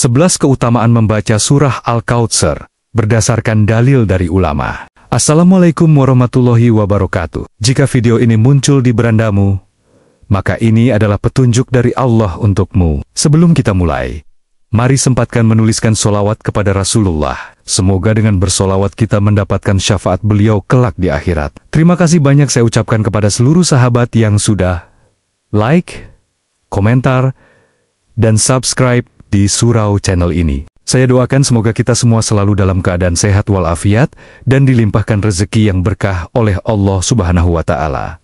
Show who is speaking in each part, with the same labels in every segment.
Speaker 1: 11 keutamaan membaca surah Al-Kautsar berdasarkan dalil dari ulama. Assalamualaikum warahmatullahi wabarakatuh. Jika video ini muncul di berandamu, maka ini adalah petunjuk dari Allah untukmu. Sebelum kita mulai, mari sempatkan menuliskan solawat kepada Rasulullah. Semoga dengan bersolawat kita mendapatkan syafaat beliau kelak di akhirat. Terima kasih banyak saya ucapkan kepada seluruh sahabat yang sudah like, komentar, dan subscribe di Surau Channel ini. Saya doakan semoga kita semua selalu dalam keadaan sehat walafiat dan dilimpahkan rezeki yang berkah oleh Allah Subhanahu wa Ta'ala.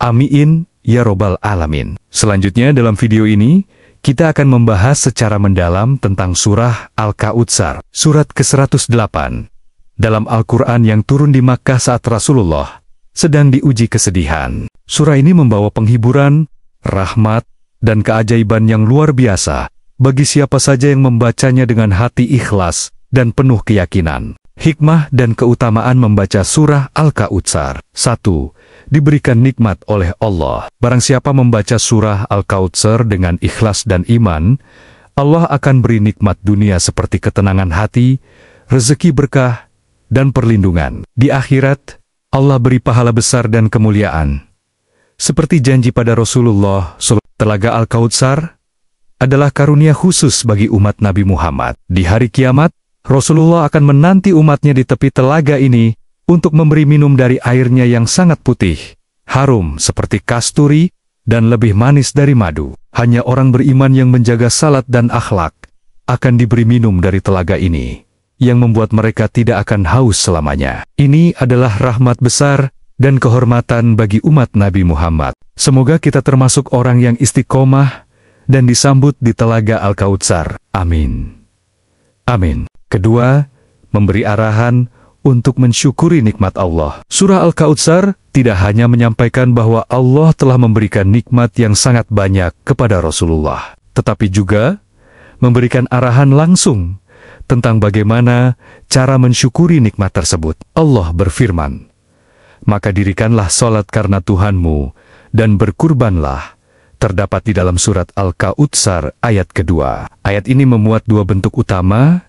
Speaker 1: Amin ya Robbal Alamin. Selanjutnya dalam video ini, kita akan membahas secara mendalam tentang surah Al-Kautsar, surat ke-108 dalam Al-Quran yang turun di Makkah saat Rasulullah sedang diuji kesedihan. Surah ini membawa penghiburan, rahmat, dan keajaiban yang luar biasa bagi siapa saja yang membacanya dengan hati ikhlas dan penuh keyakinan. Hikmah dan keutamaan membaca surah Al-Kautsar. 1. Diberikan nikmat oleh Allah. Barang siapa membaca surah Al-Kautsar dengan ikhlas dan iman, Allah akan beri nikmat dunia seperti ketenangan hati, rezeki berkah, dan perlindungan. Di akhirat, Allah beri pahala besar dan kemuliaan. Seperti janji pada Rasulullah, Telaga Al-Kautsar adalah karunia khusus bagi umat Nabi Muhammad. Di hari kiamat, Rasulullah akan menanti umatnya di tepi telaga ini untuk memberi minum dari airnya yang sangat putih, harum seperti kasturi, dan lebih manis dari madu. Hanya orang beriman yang menjaga salat dan akhlak akan diberi minum dari telaga ini, yang membuat mereka tidak akan haus selamanya. Ini adalah rahmat besar dan kehormatan bagi umat Nabi Muhammad. Semoga kita termasuk orang yang istiqomah dan disambut di telaga Al-Kautsar. Amin. Amin. Kedua, memberi arahan untuk mensyukuri nikmat Allah. Surah Al-Kautsar tidak hanya menyampaikan bahwa Allah telah memberikan nikmat yang sangat banyak kepada Rasulullah, tetapi juga memberikan arahan langsung tentang bagaimana cara mensyukuri nikmat tersebut. Allah berfirman, "Maka dirikanlah salat karena Tuhanmu dan berkurbanlah." Terdapat di dalam surat Al-Kautsar ayat kedua. Ayat ini memuat dua bentuk utama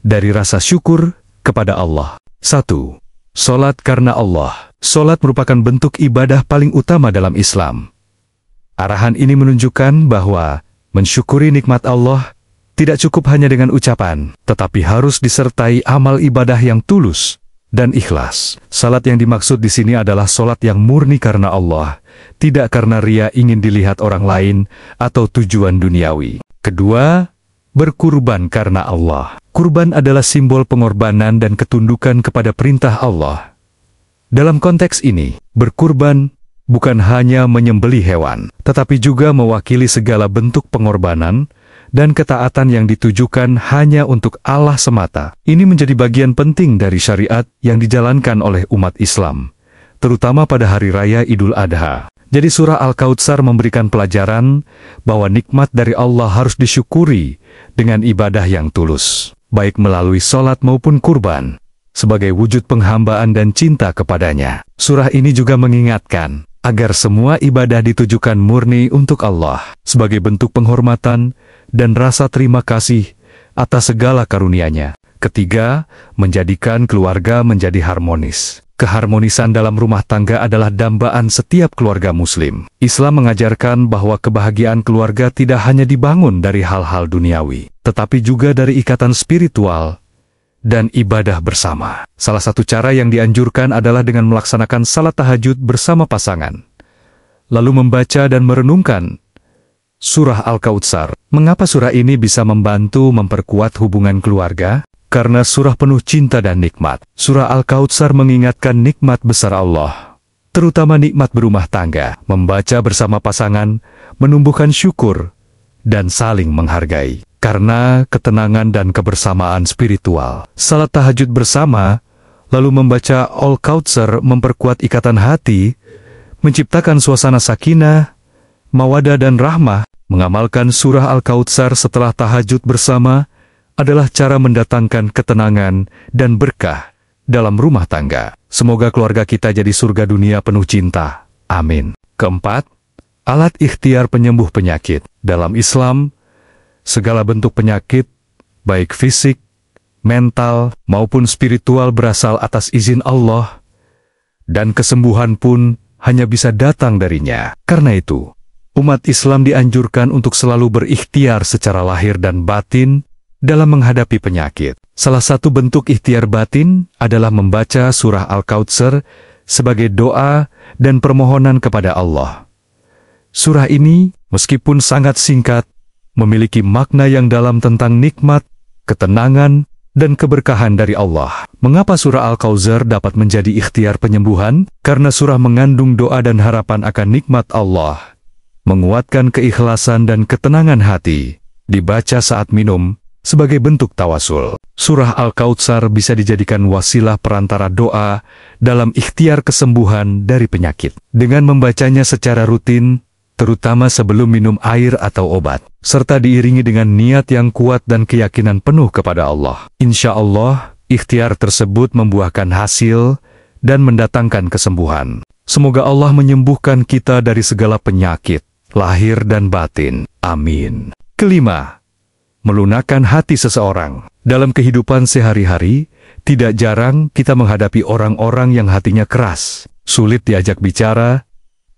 Speaker 1: dari rasa syukur kepada Allah. 1. Salat karena Allah. Salat merupakan bentuk ibadah paling utama dalam Islam. Arahan ini menunjukkan bahwa mensyukuri nikmat Allah tidak cukup hanya dengan ucapan, tetapi harus disertai amal ibadah yang tulus dan ikhlas. Salat yang dimaksud di sini adalah salat yang murni karena Allah, tidak karena ria ingin dilihat orang lain atau tujuan duniawi. Kedua, berkurban karena Allah. Kurban adalah simbol pengorbanan dan ketundukan kepada perintah Allah. Dalam konteks ini, berkurban bukan hanya menyembelih hewan, tetapi juga mewakili segala bentuk pengorbanan dan ketaatan yang ditujukan hanya untuk Allah semata. Ini menjadi bagian penting dari syariat yang dijalankan oleh umat Islam, terutama pada Hari Raya Idul Adha. Jadi surah Al-Kautsar memberikan pelajaran bahwa nikmat dari Allah harus disyukuri dengan ibadah yang tulus, baik melalui sholat maupun kurban, sebagai wujud penghambaan dan cinta kepadanya. Surah ini juga mengingatkan agar semua ibadah ditujukan murni untuk Allah, sebagai bentuk penghormatan dan rasa terima kasih atas segala karunia-Nya. Ketiga, menjadikan keluarga menjadi harmonis. Keharmonisan dalam rumah tangga adalah dambaan setiap keluarga Muslim. Islam mengajarkan bahwa kebahagiaan keluarga tidak hanya dibangun dari hal-hal duniawi, tetapi juga dari ikatan spiritual dan ibadah bersama. Salah satu cara yang dianjurkan adalah dengan melaksanakan salat tahajud bersama pasangan, lalu membaca dan merenungkan surah Al-Kautsar. Mengapa surah ini bisa membantu memperkuat hubungan keluarga? Karena surah penuh cinta dan nikmat. Surah Al-Kautsar mengingatkan nikmat besar Allah, terutama nikmat berumah tangga. Membaca bersama pasangan menumbuhkan syukur dan saling menghargai, karena ketenangan dan kebersamaan spiritual. Salat tahajud bersama, lalu membaca Al-Kautsar memperkuat ikatan hati, menciptakan suasana sakinah, mawadah dan rahmah. Mengamalkan surah Al-Kautsar setelah tahajud bersama adalah cara mendatangkan ketenangan dan berkah dalam rumah tangga. Semoga keluarga kita jadi surga dunia penuh cinta. Amin. Keempat, alat ikhtiar penyembuh penyakit. Dalam Islam, segala bentuk penyakit, baik fisik, mental, maupun spiritual berasal atas izin Allah, dan kesembuhan pun hanya bisa datang darinya. Karena itu, umat Islam dianjurkan untuk selalu berikhtiar secara lahir dan batin dalam menghadapi penyakit. Salah satu bentuk ikhtiar batin adalah membaca surah Al-Kautsar sebagai doa dan permohonan kepada Allah. Surah ini, meskipun sangat singkat, memiliki makna yang dalam tentang nikmat, ketenangan, dan keberkahan dari Allah. Mengapa surah Al-Kautsar dapat menjadi ikhtiar penyembuhan? Karena surah mengandung doa dan harapan akan nikmat Allah, menguatkan keikhlasan dan ketenangan hati, dibaca saat minum sebagai bentuk tawasul. Surah Al-Kautsar bisa dijadikan wasilah perantara doa dalam ikhtiar kesembuhan dari penyakit. Dengan membacanya secara rutin, terutama sebelum minum air atau obat, serta diiringi dengan niat yang kuat dan keyakinan penuh kepada Allah, insya Allah, ikhtiar tersebut membuahkan hasil dan mendatangkan kesembuhan. Semoga Allah menyembuhkan kita dari segala penyakit, lahir dan batin. Amin. Kelima, melunakkan hati seseorang. Dalam kehidupan sehari-hari, tidak jarang kita menghadapi orang-orang yang hatinya keras, sulit diajak bicara,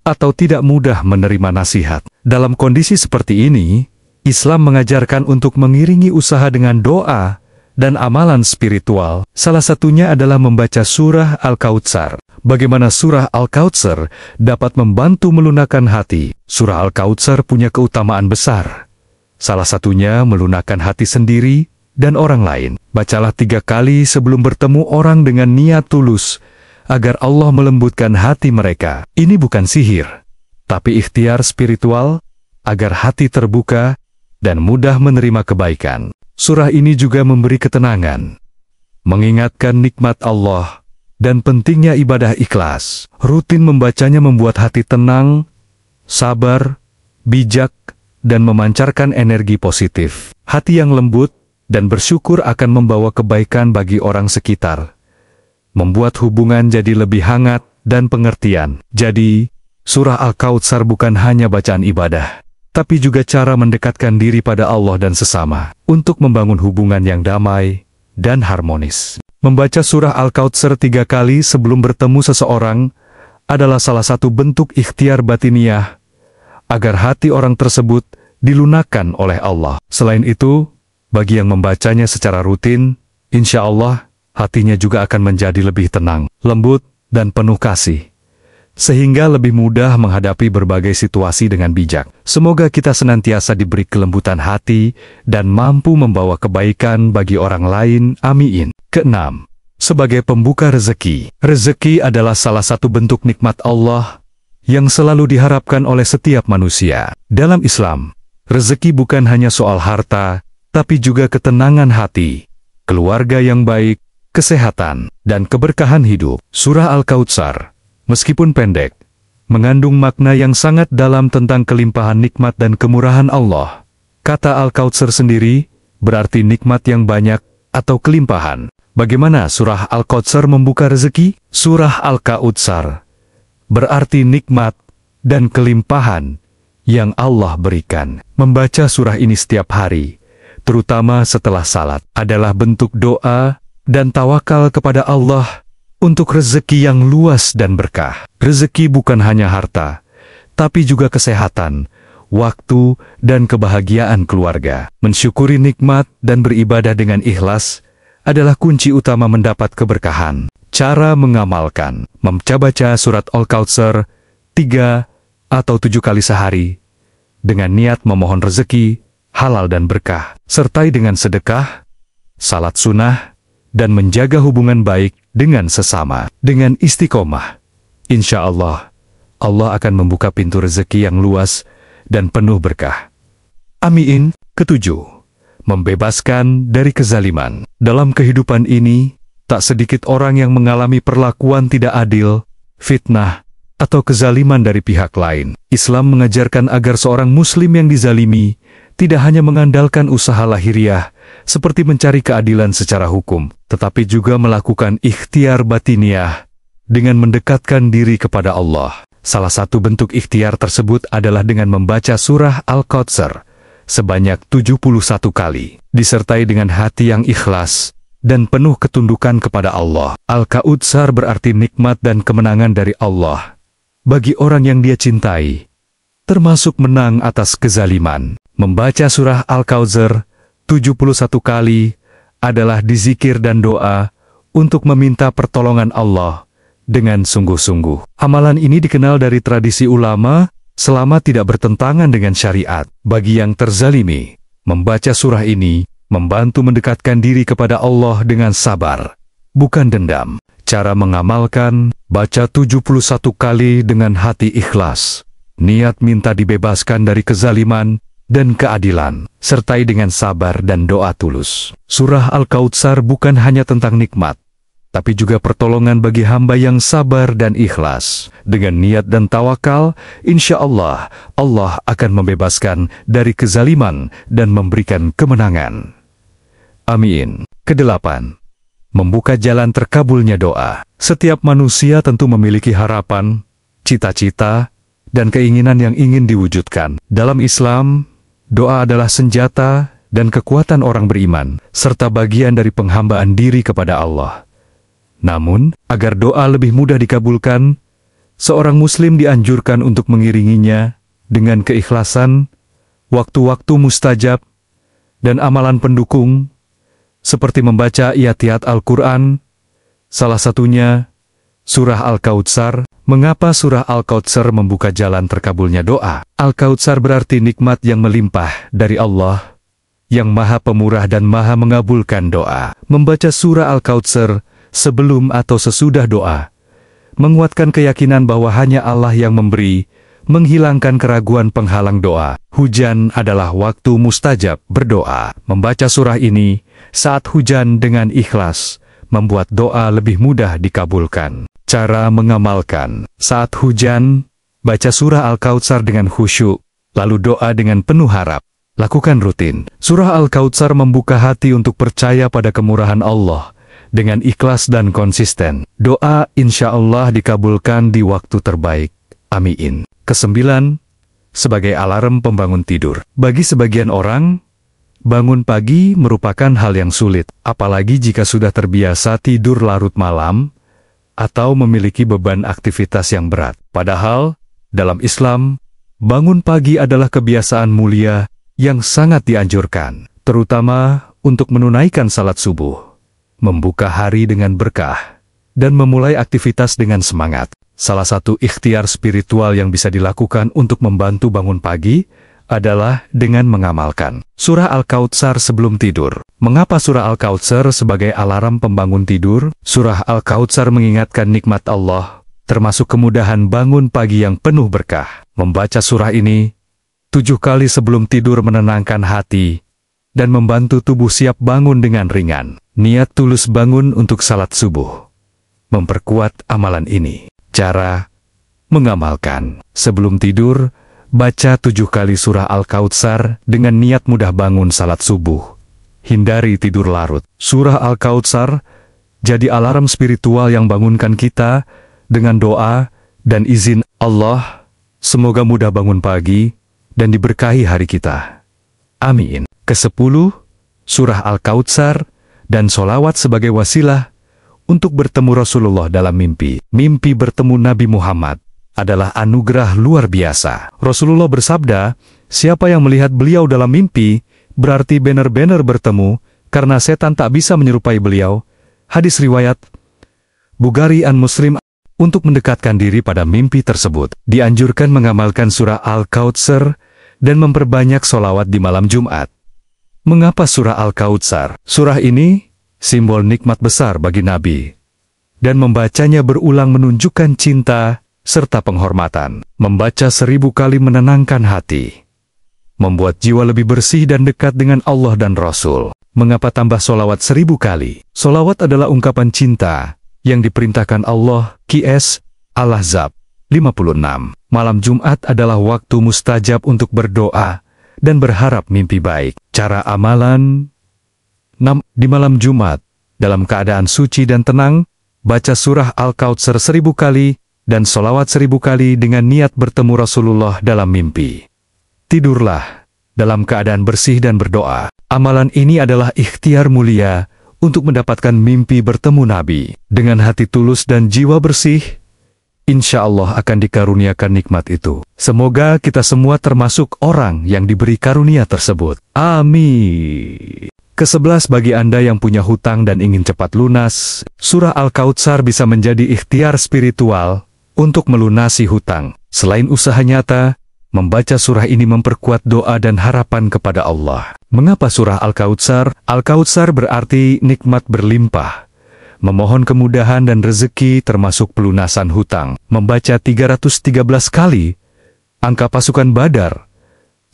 Speaker 1: atau tidak mudah menerima nasihat. Dalam kondisi seperti ini, Islam mengajarkan untuk mengiringi usaha dengan doa dan amalan spiritual. Salah satunya adalah membaca surah Al-Kautsar. Bagaimana surah Al-Kautsar dapat membantu melunakkan hati? Surah Al-Kautsar punya keutamaan besar. Salah satunya melunakkan hati sendiri dan orang lain. Bacalah 3 kali sebelum bertemu orang dengan niat tulus, agar Allah melembutkan hati mereka. Ini bukan sihir, tapi ikhtiar spiritual, agar hati terbuka dan mudah menerima kebaikan. Surah ini juga memberi ketenangan, mengingatkan nikmat Allah, dan pentingnya ibadah ikhlas. Rutin membacanya membuat hati tenang, sabar, bijak, dan memancarkan energi positif. Hati yang lembut dan bersyukur akan membawa kebaikan bagi orang sekitar, membuat hubungan jadi lebih hangat dan pengertian. Jadi, surah Al-Kautsar bukan hanya bacaan ibadah, tapi juga cara mendekatkan diri pada Allah dan sesama, untuk membangun hubungan yang damai dan harmonis. Membaca surah Al-Kautsar 3 kali sebelum bertemu seseorang adalah salah satu bentuk ikhtiar batiniah, agar hati orang tersebut dilunakkan oleh Allah. Selain itu, bagi yang membacanya secara rutin, insya Allah, hatinya juga akan menjadi lebih tenang, lembut, dan penuh kasih, sehingga lebih mudah menghadapi berbagai situasi dengan bijak. Semoga kita senantiasa diberi kelembutan hati dan mampu membawa kebaikan bagi orang lain. Amin. Keenam, sebagai pembuka rezeki. Rezeki adalah salah satu bentuk nikmat Allah yang selalu diharapkan oleh setiap manusia. Dalam Islam, rezeki bukan hanya soal harta, tapi juga ketenangan hati, keluarga yang baik, kesehatan, dan keberkahan hidup. Surah Al-Kautsar, meskipun pendek, mengandung makna yang sangat dalam tentang kelimpahan nikmat dan kemurahan Allah. Kata Al-Kautsar sendiri berarti nikmat yang banyak atau kelimpahan. Bagaimana surah Al-Kautsar membuka rezeki? Surah Al-Kautsar berarti nikmat dan kelimpahan yang Allah berikan. Membaca surah ini setiap hari, terutama setelah salat, adalah bentuk doa dan tawakal kepada Allah untuk rezeki yang luas dan berkah. Rezeki bukan hanya harta, tapi juga kesehatan, waktu, dan kebahagiaan keluarga. Mensyukuri nikmat dan beribadah dengan ikhlas adalah kunci utama mendapat keberkahan. Cara mengamalkan: membaca surat Al-Kautsar 3 atau 7 kali sehari, dengan niat memohon rezeki, halal dan berkah, sertai dengan sedekah, salat sunnah, dan menjaga hubungan baik dengan sesama. Dengan istiqomah, insya Allah, Allah akan membuka pintu rezeki yang luas dan penuh berkah. Amin. Ketujuh, membebaskan dari kezaliman. Dalam kehidupan ini, tak sedikit orang yang mengalami perlakuan tidak adil, fitnah, atau kezaliman dari pihak lain. Islam mengajarkan agar seorang muslim yang dizalimi tidak hanya mengandalkan usaha lahiriah, seperti mencari keadilan secara hukum, tetapi juga melakukan ikhtiar batiniah dengan mendekatkan diri kepada Allah. Salah satu bentuk ikhtiar tersebut adalah dengan membaca surah Al-Kautsar sebanyak 71 kali, disertai dengan hati yang ikhlas dan penuh ketundukan kepada Allah. Al-Kautsar berarti nikmat dan kemenangan dari Allah bagi orang yang Dia cintai, termasuk menang atas kezaliman. Membaca surah Al-Kautsar 71 kali adalah dizikir dan doa untuk meminta pertolongan Allah dengan sungguh-sungguh. Amalan ini dikenal dari tradisi ulama selama tidak bertentangan dengan syariat. Bagi yang terzalimi, membaca surah ini membantu mendekatkan diri kepada Allah dengan sabar, bukan dendam. Cara mengamalkan, baca 71 kali dengan hati ikhlas. Niat minta dibebaskan dari kezaliman dan keadilan, sertai dengan sabar dan doa tulus. Surah Al-Kautsar bukan hanya tentang nikmat, tapi juga pertolongan bagi hamba yang sabar dan ikhlas. Dengan niat dan tawakal, insya Allah, Allah akan membebaskan dari kezaliman dan memberikan kemenangan. Amin. Kedelapan, membuka jalan terkabulnya doa. Setiap manusia tentu memiliki harapan, cita-cita, dan keinginan yang ingin diwujudkan. Dalam Islam, doa adalah senjata dan kekuatan orang beriman, serta bagian dari penghambaan diri kepada Allah. Namun, agar doa lebih mudah dikabulkan, seorang muslim dianjurkan untuk mengiringinya dengan keikhlasan, waktu-waktu mustajab, dan amalan pendukung, seperti membaca ayat Al-Quran, salah satunya surah Al-Kautsar. Mengapa surah Al-Kautsar membuka jalan terkabulnya doa? Al-Kautsar berarti nikmat yang melimpah dari Allah, yang Maha Pemurah dan Maha Mengabulkan doa. Membaca surah Al-Kautsar sebelum atau sesudah doa menguatkan keyakinan bahwa hanya Allah yang memberi, menghilangkan keraguan penghalang doa. Hujan adalah waktu mustajab berdoa. Membaca surah ini saat hujan dengan ikhlas membuat doa lebih mudah dikabulkan. Cara mengamalkan, saat hujan, baca surah Al-Kautsar dengan khusyuk, lalu doa dengan penuh harap. Lakukan rutin. Surah Al-Kautsar membuka hati untuk percaya pada kemurahan Allah dengan ikhlas dan konsisten. Doa insya Allah dikabulkan di waktu terbaik. Amin. Kesembilan, sebagai alarm pembangun tidur. Bagi sebagian orang, bangun pagi merupakan hal yang sulit, apalagi jika sudah terbiasa tidur larut malam atau memiliki beban aktivitas yang berat. Padahal, dalam Islam, bangun pagi adalah kebiasaan mulia yang sangat dianjurkan, terutama untuk menunaikan salat subuh, membuka hari dengan berkah, dan memulai aktivitas dengan semangat. Salah satu ikhtiar spiritual yang bisa dilakukan untuk membantu bangun pagi adalah dengan mengamalkan surah Al-Kautsar sebelum tidur. Mengapa surah Al-Kautsar sebagai alarm pembangun tidur? Surah Al-Kautsar mengingatkan nikmat Allah, termasuk kemudahan bangun pagi yang penuh berkah. Membaca surah ini 7 kali sebelum tidur menenangkan hati dan membantu tubuh siap bangun dengan ringan. Niat tulus bangun untuk salat subuh memperkuat amalan ini. Cara mengamalkan, sebelum tidur, baca 7 kali surah Al-Kautsar dengan niat mudah bangun salat subuh. Hindari tidur larut. Surah Al-Kautsar jadi alarm spiritual yang bangunkan kita dengan doa dan izin Allah. Semoga mudah bangun pagi dan diberkahi hari kita. Amin. Ke-10, surah Al-Kautsar dan sholawat sebagai wasilah untuk bertemu Rasulullah dalam mimpi. Mimpi bertemu Nabi Muhammad adalah anugerah luar biasa. Rasulullah bersabda, siapa yang melihat beliau dalam mimpi, berarti benar-benar bertemu, karena setan tak bisa menyerupai beliau. Hadis riwayat Bukhari dan Muslim. Untuk mendekatkan diri pada mimpi tersebut, dianjurkan mengamalkan surah Al-Kautsar dan memperbanyak sholawat di malam Jumat. Mengapa surah Al-Kautsar? Surah ini simbol nikmat besar bagi Nabi, dan membacanya berulang menunjukkan cinta serta penghormatan. Membaca 1000 kali menenangkan hati, membuat jiwa lebih bersih dan dekat dengan Allah dan Rasul. Mengapa tambah solawat 1000 kali? Solawat adalah ungkapan cinta yang diperintahkan Allah. Qs Al-Ahzab 56. Malam Jumat adalah waktu mustajab untuk berdoa dan berharap mimpi baik. Cara amalan 6. Di malam Jumat, dalam keadaan suci dan tenang, baca surah Al-Kautsar 1000 kali dan sholawat 1000 kali dengan niat bertemu Rasulullah dalam mimpi. Tidurlah dalam keadaan bersih dan berdoa. Amalan ini adalah ikhtiar mulia untuk mendapatkan mimpi bertemu Nabi. Dengan hati tulus dan jiwa bersih, insya Allah akan dikaruniakan nikmat itu. Semoga kita semua termasuk orang yang diberi karunia tersebut. Amin. Ke-11, bagi Anda yang punya hutang dan ingin cepat lunas, surah Al-Kautsar bisa menjadi ikhtiar spiritual untuk melunasi hutang. Selain usaha nyata, membaca surah ini memperkuat doa dan harapan kepada Allah. Mengapa surah Al-Kautsar? Al-Kautsar berarti nikmat berlimpah. Memohon kemudahan dan rezeki termasuk pelunasan hutang. Membaca 313 kali, angka pasukan Badar,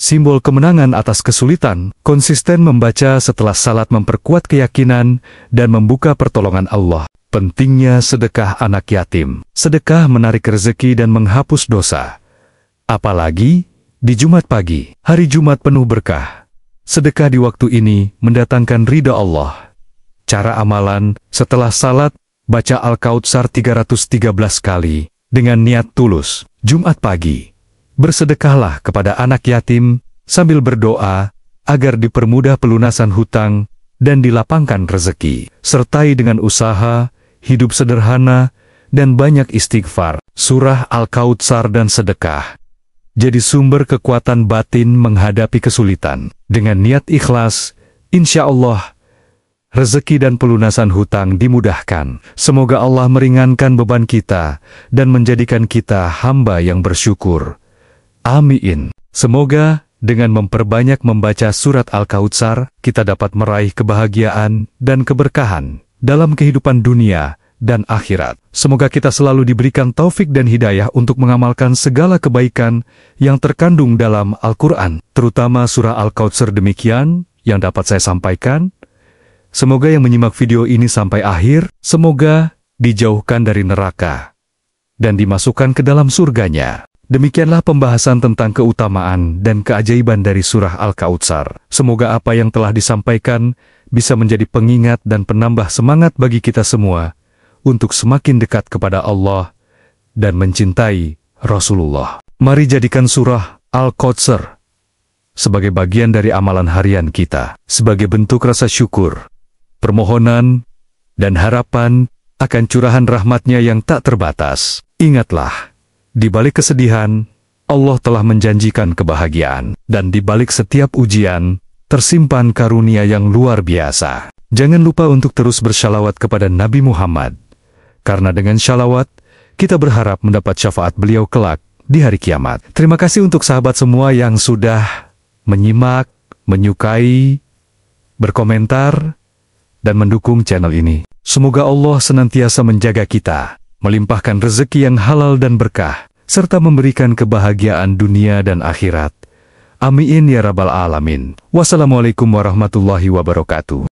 Speaker 1: simbol kemenangan atas kesulitan. Konsisten membaca setelah salat memperkuat keyakinan dan membuka pertolongan Allah. Pentingnya sedekah anak yatim. Sedekah menarik rezeki dan menghapus dosa. Apalagi di Jumat pagi, hari Jumat penuh berkah. Sedekah di waktu ini mendatangkan ridha Allah. Cara amalan, setelah salat, baca Al-Kautsar 313 kali dengan niat tulus. Jumat pagi, bersedekahlah kepada anak yatim sambil berdoa agar dipermudah pelunasan hutang dan dilapangkan rezeki. Sertai dengan usaha, hidup sederhana, dan banyak istighfar. Surah Al-Kautsar dan sedekah jadi sumber kekuatan batin menghadapi kesulitan. Dengan niat ikhlas, insya Allah, rezeki dan pelunasan hutang dimudahkan. Semoga Allah meringankan beban kita dan menjadikan kita hamba yang bersyukur. Amin. Semoga dengan memperbanyak membaca surat Al-Kautsar, kita dapat meraih kebahagiaan dan keberkahan dalam kehidupan dunia dan akhirat. Semoga kita selalu diberikan taufik dan hidayah untuk mengamalkan segala kebaikan yang terkandung dalam Al-Quran, terutama surah Al-Kautsar. Demikian yang dapat saya sampaikan. Semoga yang menyimak video ini sampai akhir, semoga dijauhkan dari neraka dan dimasukkan ke dalam surganya. Demikianlah pembahasan tentang keutamaan dan keajaiban dari surah Al-Kautsar. Semoga apa yang telah disampaikan bisa menjadi pengingat dan penambah semangat bagi kita semua untuk semakin dekat kepada Allah dan mencintai Rasulullah. Mari jadikan surah Al-Kautsar sebagai bagian dari amalan harian kita, sebagai bentuk rasa syukur, permohonan, dan harapan akan curahan rahmat-Nya yang tak terbatas. Ingatlah, di balik kesedihan, Allah telah menjanjikan kebahagiaan, dan di balik setiap ujian, tersimpan karunia yang luar biasa. Jangan lupa untuk terus bersyalawat kepada Nabi Muhammad, karena dengan syalawat, kita berharap mendapat syafaat beliau kelak di hari kiamat. Terima kasih untuk sahabat semua yang sudah menyimak, menyukai, berkomentar, dan mendukung channel ini. Semoga Allah senantiasa menjaga kita, melimpahkan rezeki yang halal dan berkah, serta memberikan kebahagiaan dunia dan akhirat. Amin ya rabbal alamin. Wassalamualaikum warahmatullahi wabarakatuh.